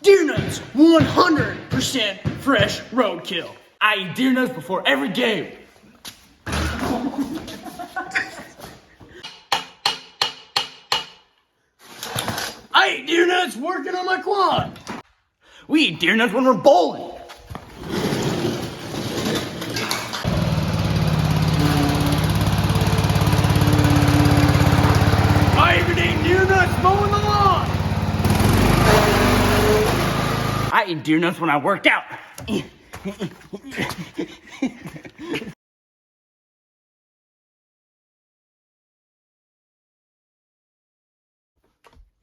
Deer nuts, 100% fresh roadkill. I eat deer nuts before every game. I eat deer nuts working on my quad. We eat deer nuts when we're bowling. I even eat deer nuts mowing the lawn. I eat deer nuts when I work out.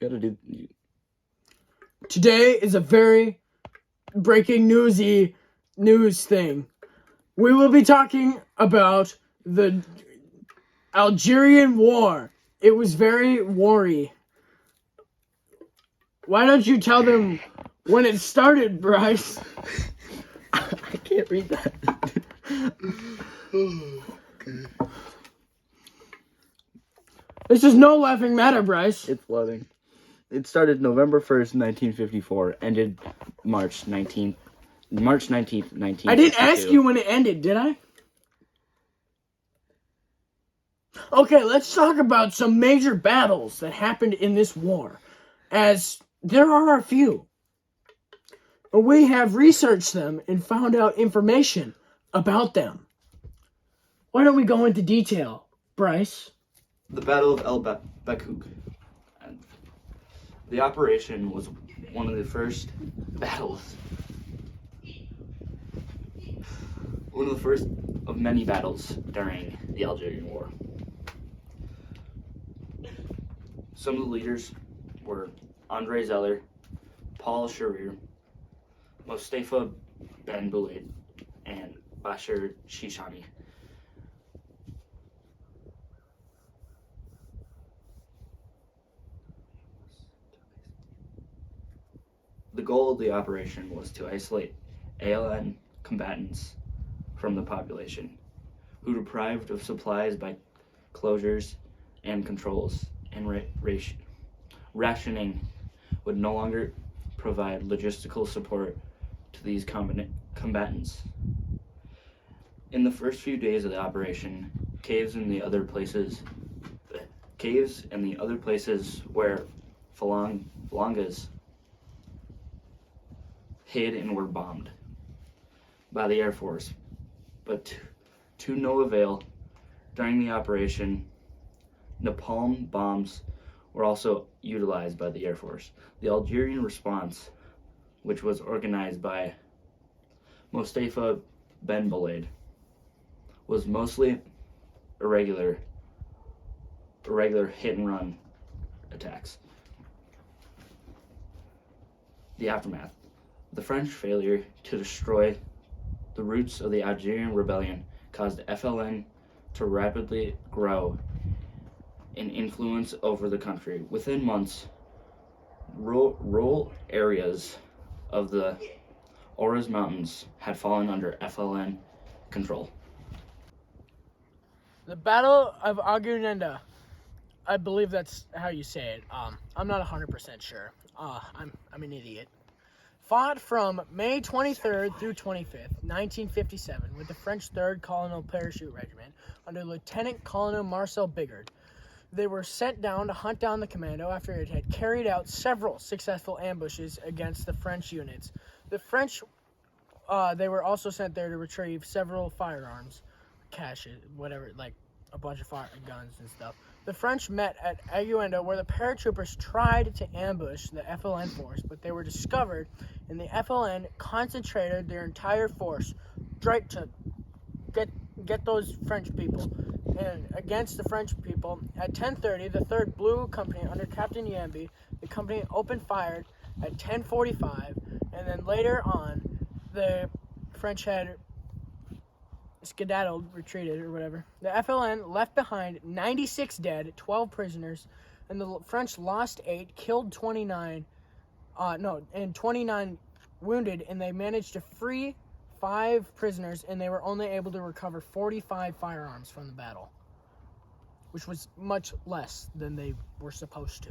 Gotta do. Today is a very breaking news thing. We will be talking about the Algerian War. It was very war-y. Why don't you tell them when it started, Bryce? I can't read that. This is no laughing matter, Bryce. It's flooding. It started November 1st, 1954, ended March 19th, 1952. I didn't ask you when it ended, did I? Okay, let's talk about some major battles that happened in this war, as there are a few. We have researched them and found out information about them. Why don't we go into detail, Bryce? The Battle of El Bakhouk. The operation was one of the first battles. One of the first of many battles during the Algerian War. Some of the leaders were Andre Zeller, Paul Sharir, Mostafa Ben Boulaid, and Bashir Shishani. The goal of the operation was to isolate ALN combatants from the population, who deprived of supplies by closures and controls and rationing would no longer provide logistical support to these combatants. In the first few days of the operation, caves and the other places where Falangas hid and were bombed by the Air Force, but to no avail. During the operation, napalm bombs were also utilized by the Air Force. The Algerian response, which was organized by Mostafa Ben Boulaid, was mostly irregular hit and run attacks. The aftermath. The French failure to destroy the roots of the Algerian rebellion caused FLN to rapidly grow in influence over the country. Within months, rural areas of the Ouarez Mountains had fallen under FLN control. The Battle of Agunenda. I believe that's how you say it. I'm not 100% sure. I'm an idiot. Fought from May 23rd through 25th, 1957, with the French 3rd Colonel Parachute Regiment under Lieutenant Colonel Marcel Bigard. They were sent down to hunt down the commando after it had carried out several successful ambushes against the French units. The French, they were also sent there to retrieve several firearms, caches, whatever, like a bunch of guns and stuff. The French met at Aguenda, where the paratroopers tried to ambush the FLN force, but they were discovered, and the FLN concentrated their entire force straight to get those French people. And against the French people, at 10:30, the 3rd Blue Company under Captain Yambi, the company opened fire at 10:45, and then later on, the French had skedaddled, retreated, or whatever. The FLN left behind 96 dead, 12 prisoners, and the French lost 8, killed 29, and 29 wounded, and they managed to free 5 prisoners, and they were only able to recover 45 firearms from the battle, which was much less than they were supposed to.